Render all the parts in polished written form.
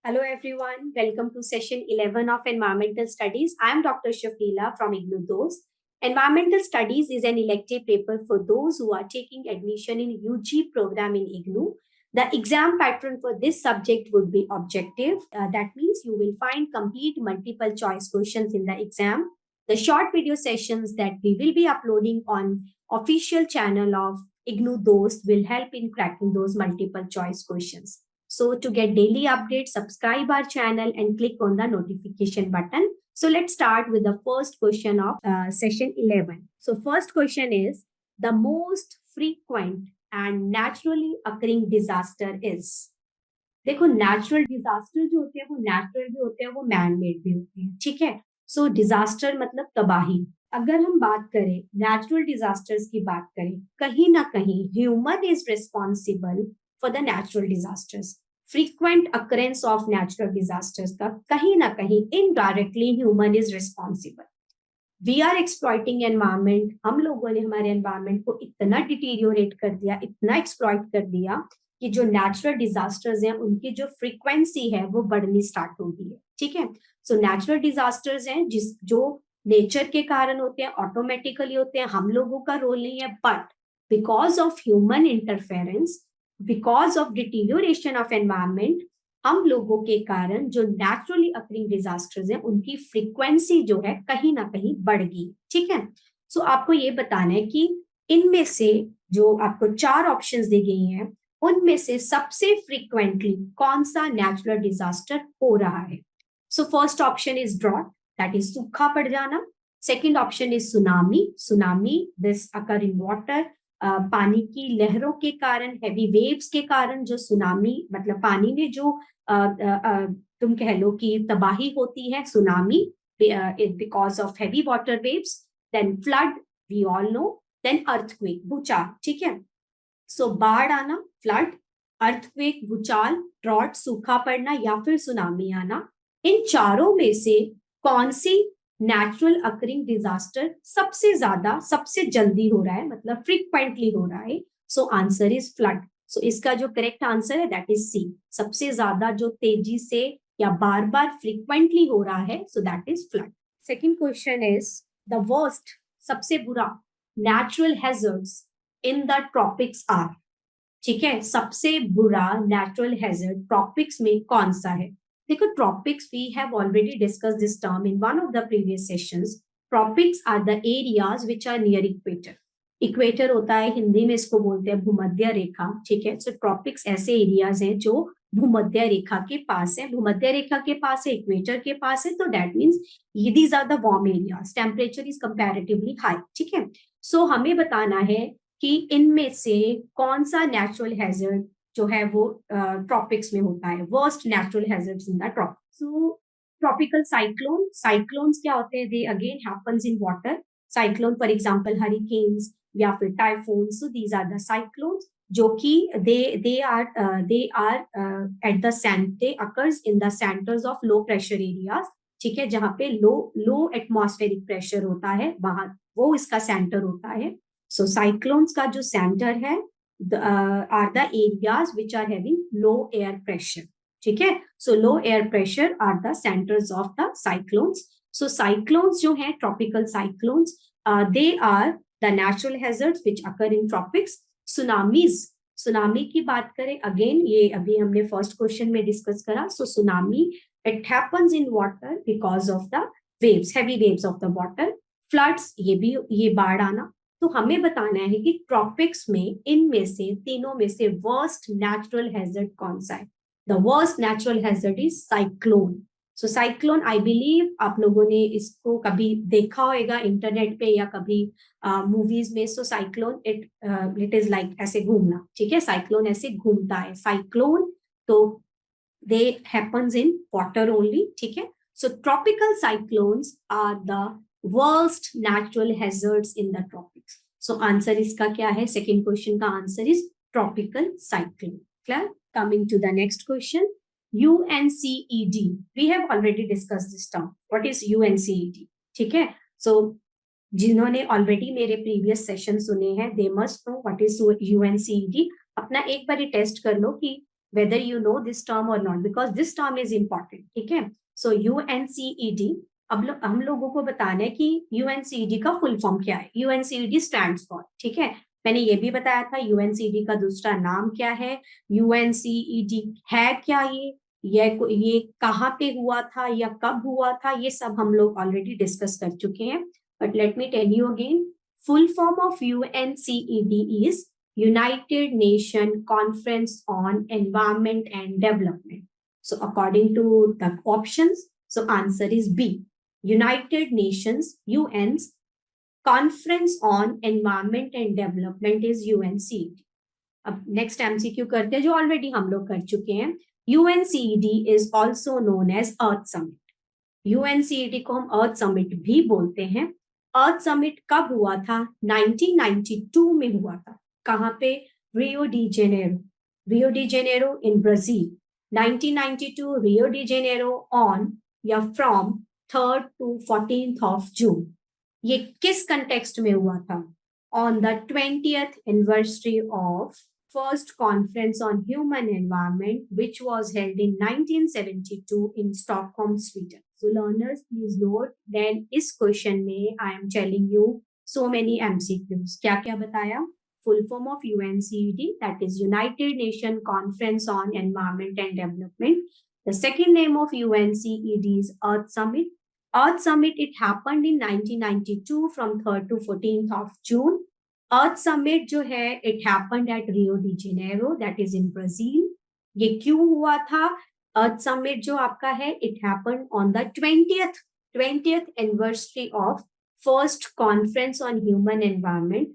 Hello everyone, welcome to session 11 of Environmental Studies. I am Dr. Shafila from IGNOU DOST. Environmental Studies is an elective paper for those who are taking admission in UG program in IGNOU. The exam pattern for this subject would be objective. That means you will find complete multiple choice questions in the exam. The short video sessions that we will be uploading on official channel of IGNOU DOST will help in cracking those multiple choice questions. So to get daily updates, subscribe our channel and click on the notification button. So let's start with the first question of session 11. So first question is, the most frequent and naturally occurring disaster is. देखो natural disaster जो होते हैं वो natural भी होते हैं, वो man made भी होते हैं, ठीक है। सो डिजास्टर मतलब तबाही। अगर हम बात करें नेचुरल डिजास्टर्स की बात करें, कहीं ना कहीं human is responsible for the natural disasters. Frequent occurrence of natural disasters का कहीं ना कहीं indirectly human is responsible. We are exploiting environment, हम लोगों ने हमारे एनवायरमेंट को इतना डिटीरियोरेट कर दिया, इतना एक्सप्लॉइट कर दिया कि जो नेचुरल डिजास्टर्स हैं उनकी जो फ्रीक्वेंसी है वो बढ़नी स्टार्ट हो गई है, ठीक है। सो नेचुरल डिजास्टर्स हैं जो नेचर के कारण होते हैं, ऑटोमेटिकली होते हैं, हम लोगों का रोल नहीं है, but because of human interference, because of deterioration of environment, हम लोगों के कारण जो नेचुरली अकरिंग डिजास्टर्स हैं उनकी फ्रीक्वेंसी जो है कहीं ना कहीं बढ़ गई, ठीक है। सो आपको ये बताना है कि इनमें से जो आपको 4 ऑप्शंस दी गई हैं उनमें से सबसे फ्रीक्वेंटली कौन सा नेचुरल डिजास्टर हो रहा है। So first option is drought, that is सूखा पड़ जाना। Second option is tsunami, tsunami this occur in water, पानी की लहरों के कारण, हैवी वेव्स के कारण जो सुनामी मतलब पानी में जो तुम कह लो कि तबाही होती है, tsunami because of heavy water waves. Then flood, we all know. Then earthquake, भूचाल, ठीक है। सो बाढ़ आना, फ्लड, अर्थक्वेक, भूचाल, ड्रॉट, सूखा पड़ना या फिर सुनामी आना, इन चारों में से कौन सी नेचुरल अकरिंग डिजास्टर सबसे ज्यादा सबसे जल्दी हो रहा है, मतलब फ्रीक्वेंटली हो रहा है। So answer is flood. So इसका जो करेक्ट आंसर है दैट इज सी, सबसे ज्यादा जो तेजी से या बार बार फ्रीक्वेंटली हो रहा है, so that is flood. Second question is the worst, सबसे बुरा natural hazards in the tropics are, ठीक है। सबसे बुरा नेचुरल हैजर्ड ट्रॉपिक्स में कौन सा है। देखो tropics, we have already discuss this term in one of the previous sessions. Tropics are the areas which are near equator. Equator होता है, हिंदी में इसको बोलते हैं भूमध्य रेखा, ठीक है। सो ट्रॉपिक्स ऐसे एरियाज हैं जो भूमध्य रेखा के पास है, भूमध्य रेखा के पास है, इक्वेटर के पास है, तो that means these are the warm areas, temperature is comparatively high, ठीक है। सो हमें बताना है कि इनमें से कौन सा नेचुरल हैजर्ड जो है वो ट्रॉपिक्स में होता है, worst natural hazards in the tropics. So tropical cyclone, cyclones क्या होते हैं, they again happens in water. Cyclone for example hurricanes या फिर typhoon, so these are the cyclones जो कि they are at the they occurs in the centres of low pressure areas, ठीक है, जहां पे लो एटमॉस्फेरिक प्रेशर होता है, वहां वो इसका सेंटर होता है। सो साइक्लोन्स का जो सेंटर है are the areas which are having low air pressure, ठीक है। So low air pressure are the centres of the cyclones. So cyclones जो है tropical cyclones, they are the natural hazards which occur in tropics. Tsunamis, tsunami की बात करें, again ये अभी हमने फर्स्ट क्वेश्चन में डिस्कस करा। So tsunami it happens in water because of the waves, heavy waves of the water. Floods, ये बाढ़ आना। तो हमें बताना है कि ट्रॉपिक्स में इनमें से तीनों में से वर्स्ट नेचुरल हैजर्ड कौन सा है। The worst natural hazard is cyclone. So cyclone, I believe आप लोगों ने इसको कभी देखा होगा इंटरनेट पे या कभी मूवीज में। सो साइक्लोन इट इज लाइक ऐसे घूमना, ठीक है, साइक्लोन ऐसे घूमता है। साइक्लोन तो they happens in water only, ठीक है। So tropical cyclones are the worst natural hazards in the tropics. So answer इसका क्या है, सेकेंड क्वेश्चन का answer is tropical cyclone. Clear? Coming to the next question, UNCED, we have already discussed this term. What is UNCED? ठीक है। So जिन्होंने already मेरे previous session सुने हैं, they must know what is UNCED। अपना एक बार test कर लो कि whether you know this term or not, because this term is important. ठीक है, so UNCED, अब हम लोगों को बताना है कि UNCED का फुल फॉर्म क्या है. UNCED स्टैंड्स फॉर, ठीक है, मैंने ये भी बताया था UNCED का दूसरा नाम क्या है, UNCED है क्या, ये कहाँ पे हुआ था या कब हुआ था, ये सब हम लोग ऑलरेडी डिस्कस कर चुके हैं. But let me tell you again, full form of UNCED is United Nation Conference on Environment and Development. So according to the options, so answer is B. United Nations, UN's Conference on Environment and Development is UNCED. अब next MCQ करते हैं जो already हम लोग कर चुके हैं. UNCED is also known as Earth Summit. UNCED को हम अर्थ समिट भी बोलते हैं. अर्थ समिट कब हुआ था? 1992 में हुआ था. कहाँ पे? Rio de Janeiro in Brazil. 1992 Rio de Janeiro on या from 3rd to 14th of June. ये किस कंटेक्स्ट में हुआ था? On the 20th anniversary of first conference on human environment, which was held in 1972 in Stockholm, Sweden. So learners, please note, then इस question में I am telling you so many MCQs. क्या क्या बताया? Full form of UNCED, that is United Nations Conference on Environment and Development. The second name of UNCED is Earth Summit. Earth Summit, it happened in 1992 from 3rd to 14th of June. Earth Summit जो है, it happened at Rio de Janeiro, that is in Brazil. ये क्यों हुआ था? Earth Summit जो आपका है, it happened on the 20th anniversary of first conference on human environment,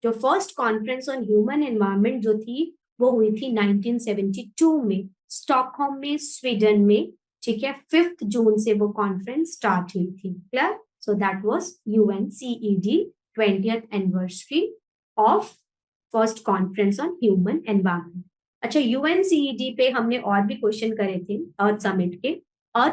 जो first conference on human environment जो थी वो हुई थी 1972 में स्टॉकहोम में, स्वीडन में. ठीक है, 5th जून से वो कॉन्फ्रेंस स्टार्ट हुई थी. Clear? So that was UNCED 20th anniversary of first conference on human environment. अच्छा, UNCED पे हमने और भी क्वेश्चन करे थे. अर्थ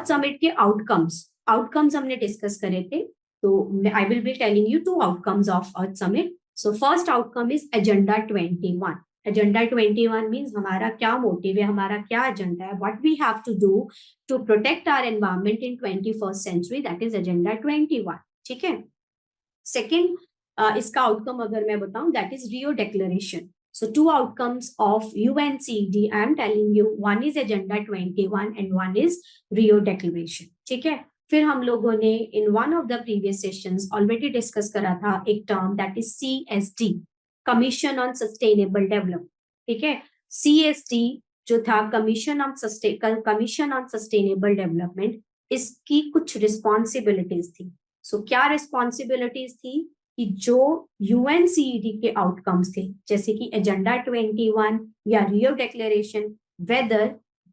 समिट के आउटकम्स हमने डिस्कस करे थे. तो I will be telling you 2 outcomes of earth summit. So first outcome is Agenda 21. Agenda 21 means हमारा क्या मोटिव है, हमारा क्या एजेंडा है, what we have to do to protect our environment in 21st century, that is Agenda 21. ठीक है. Second, इसका outcome अगर मैं बताऊं, that is Rio Declaration. So 2 outcomes of UNCED I am telling you, one is Agenda 21 and one is Rio Declaration. ठीक है. फिर हम लोगों ने इन one of the previous sessions already discuss करा था एक term, that is CSD, commission on sustainable development. ठीक है, CSD जो था, कमीशन ऑन सस्टेनेबल डेवलपमेंट, इसकी कुछ रिस्पॉन्सिबिलिटीज थी. सो क्या रिस्पॉन्सिबिलिटीज थी? कि जो UNCED के आउटकम्स थे, जैसे कि एजेंडा 21 या Rio declaration, whether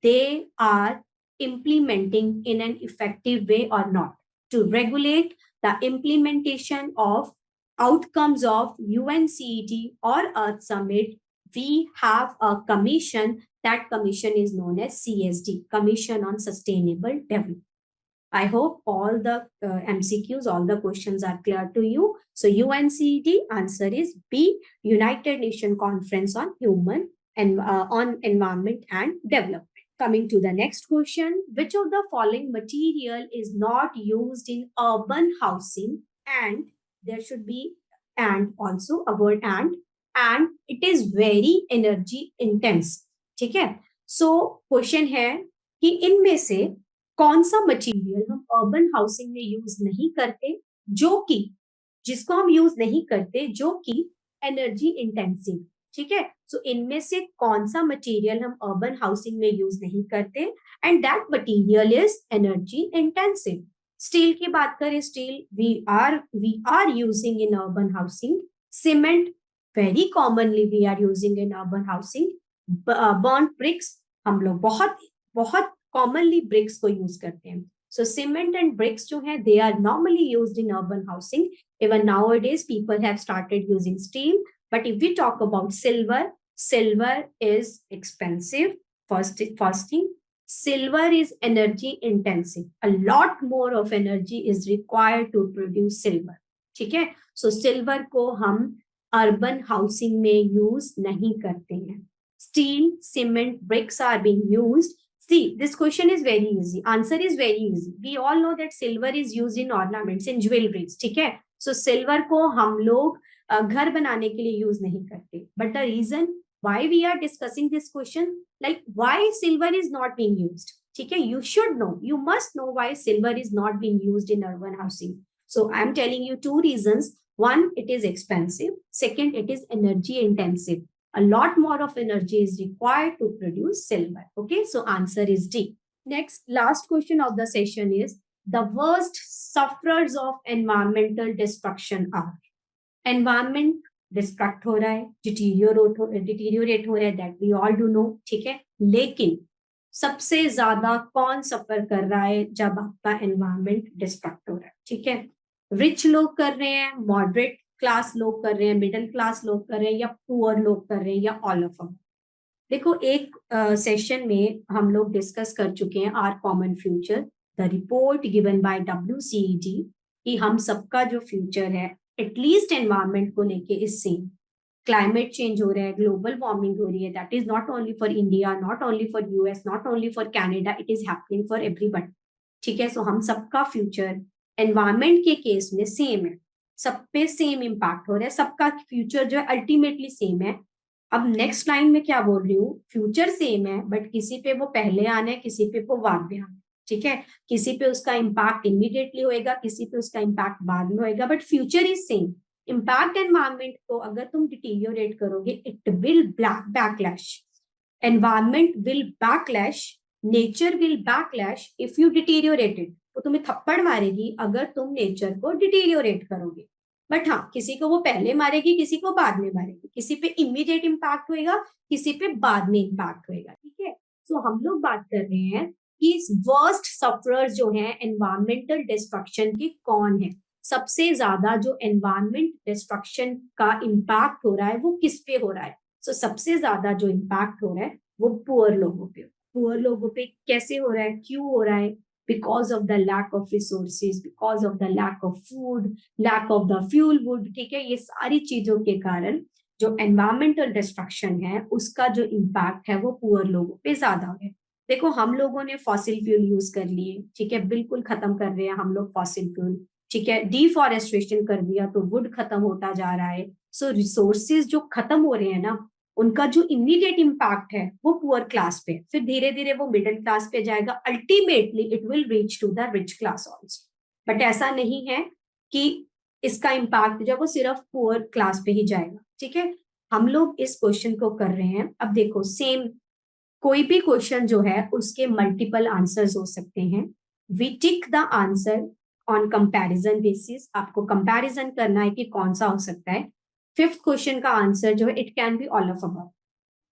they are implementing in an effective way or not. To regulate the implementation of outcomes of UNCED or Earth Summit, we have a commission. That commission is known as CSD, Commission on Sustainable Development. I hope all the MCQs, all the questions are clear to you. So UNCED answer is B, United Nations Conference on Human and on Environment and Development. Coming to the next question, which of the following material is not used in urban housing? And there should be and also a word and it is very energy intensive. ठीक है. So question है कि इनमें से कौन सा material हम urban housing में यूज नहीं करते, जिसको हम यूज नहीं करते, जो कि एनर्जी इंटेंसिव. ठीक है. सो इनमें से कौन सा मटेरियल हम अर्बन हाउसिंग में यूज नहीं करते, and that material is energy intensive. Steel की बात करें, steel we are using in urban housing. Cement very commonly we are using in urban housing. Burnt bricks, हम लोग बहुत कॉमनली ब्रिक्स को यूज करते हैं. सो सीमेंट एंड ब्रिक्स जो है, they are normally used in urban housing. Even nowadays people have started using steel. But if we talk about silver is expensive. First thing, silver is energy intensive. A lot more of energy is required to produce silver. ठीक है. So silver को हम urban housing में use नहीं करते हैं. steel, cement, bricks are being used. See, this question is very easy. Answer is very easy. We all know that silver is used in ornaments, in jewelries. ठीक है? So silver को हम लोग घर बनाने के लिए यूज नहीं करते. But the reason why we are discussing this question, like why silver is not being used. ठीक है? You should know. You must know why silver is not being used in urban housing. So I'm telling you two reasons. One, it is expensive. Second, it is energy intensive. A lot more of energy is required to produce silver. Okay, so answer is D. Next, last question of the session is the worst sufferers of environmental destruction are. Environment destruct हो रहा है, deteriorate हो रहा है, that we all do know. ठीक है, लेकिन सबसे ज्यादा कौन सफर कर रहा है जब आपका एनवायरमेंट डिस्ट्रक्ट हो रहा है? ठीक है, रिच लोग कर रहे हैं, मॉडरेट क्लास लोग कर रहे हैं, मिडिल क्लास लोग कर रहे हैं, या पुअर लोग कर रहे हैं, या ऑल ऑफ अम? देखो, एक सेशन में हम लोग डिस्कस कर चुके हैं are common future, the report given by WCED, कि हम सबका जो फ्यूचर है एटलीस्ट एनवायरमेंट को लेके इस सेम. क्लाइमेट चेंज हो रहा है, ग्लोबल वार्मिंग हो रही है, that is not only for India, not only for US, not only for Canada, it is happening for everybody. ठीक है, सो हम सबका फ्यूचर एनवायरमेंट के केस में सेम है, सब पे सेम इम्पैक्ट हो रहा है, सबका फ्यूचर जो है अल्टीमेटली सेम है. अब नेक्स्ट लाइन में क्या बोल रही हूँ, फ्यूचर सेम है बट किसी पे वो पहले आना है, किसी पे वो बाद में आना है. ठीक है, किसी पे उसका इम्पैक्ट इमीडिएटली होएगा, किसी पे उसका इम्पैक्ट बाद में होएगा, but future is same. Impact environment को अगर तुम डिटीरियोरेट करोगे, it will backlash. Environment will backlash, nature will backlash if you deteriorate it. तो तुम्हें थप्पड़ मारेगी अगर तुम नेचर को डिटीरियोरेट करोगे. बट हाँ, किसी को वो पहले मारेगी, किसी को बाद में मारेगी, किसी पे इमीडिएट इम्पैक्ट होएगा, किसी पे बाद में इम्पैक्ट होएगा. ठीक है, सो हम लोग बात कर रहे हैं कि वर्स्ट सफरर्स जो हैं एनवायरमेंटल डिस्ट्रक्शन के कौन है. सबसे ज्यादा जो एनवायरमेंट डिस्ट्रक्शन का इम्पैक्ट हो रहा है वो किस पे हो रहा है? सो सबसे ज्यादा जो इम्पैक्ट हो रहा है वो पुअर लोगों पे. पुअर लोगों पे कैसे हो रहा है, क्यों हो रहा है? because of the lack of resources, because of the lack of food, lack of the fuel wood. ठीक है, ये सारी चीजों के कारण जो एनवायरमेंटल डिस्ट्रक्शन है उसका जो इम्पैक्ट है वो पुअर लोगों पे ज्यादा है. देखो, हम लोगों ने फॉसिल फ्यूल यूज कर लिए, ठीक है, बिल्कुल खत्म कर रहे हैं हम लोग फॉसिल फ्यूल. ठीक है, डिफॉरेस्ट्रेशन कर दिया तो वुड खत्म होता जा रहा है. सो रिसोर्सेज जो खत्म हो रहे हैं ना, उनका जो इमीडिएट इम्पैक्ट है वो पुअर क्लास पे, फिर धीरे धीरे वो मिडिल क्लास पे जाएगा, ultimately it will reach to the rich class also. But ऐसा नहीं है कि इसका इम्पैक्ट जो वो सिर्फ पुअर क्लास पे ही जाएगा. ठीक है, हम लोग इस क्वेश्चन को कर रहे हैं. अब देखो, सेम कोई भी क्वेश्चन जो है उसके मल्टीपल आंसर्स हो सकते हैं. We tick the answer on comparison basis. आपको कंपैरिजन करना है कि कौन सा हो सकता है. फिफ्थ क्वेश्चन का आंसर जो है it can be all of above.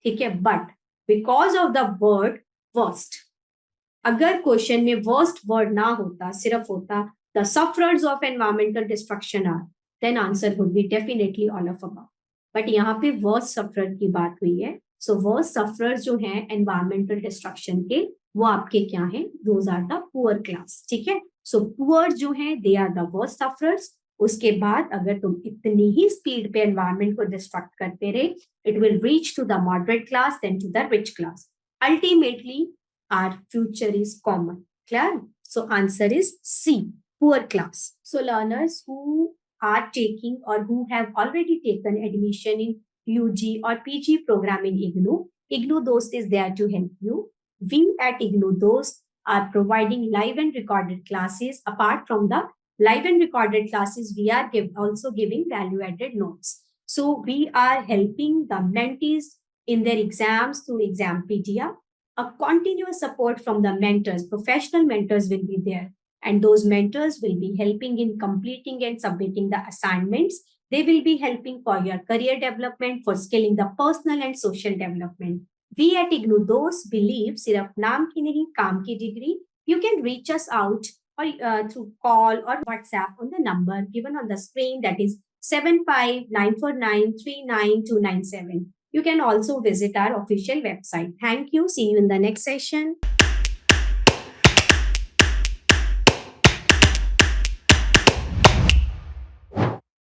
ठीक है, but because of the word worst, अगर क्वेश्चन में वर्स्ट वर्ड ना होता, सिर्फ होता the sufferers of environmental destruction are, then answer would be definitely all of above. But यहाँ पे वर्स्ट सफरर की बात हुई है. सो वर्स्ट सफरर्स जो हैं एनवायरमेंटल डिस्ट्रक्शन के, वो आपके क्या हैं? Those are the poor class. ठीक है, सो पुअर जो हैं they are the worst sufferers. उसके बाद अगर तुम इतनी ही स्पीड पे एनवायरमेंट को डिस्ट्रक्ट करते रहे, it will reach to the moderate class, then to the rich class. Ultimately our future is common. Clear? So answer is C, poor class. So learners who are taking or who have already taken admission in UG or PG program in IGNOU Dost is there to help you. We at IGNOU Dost are providing live and recorded classes. Apart from the live and recorded classes, we are also giving value-added notes. So we are helping the mentees in their exams through Exampedia. A continuous support from the mentors, professional mentors will be there. And those mentors will be helping in completing and submitting the assignments. They will be helping for your career development, for scaling the personal and social development. We at IGNOU Dost believe सिर्फ नाम की नहीं, काम की degree. You can reach us out or through call or WhatsApp on the number given on the screen, that is 7594939297. You can also visit our official website. Thank you. See you in the next session.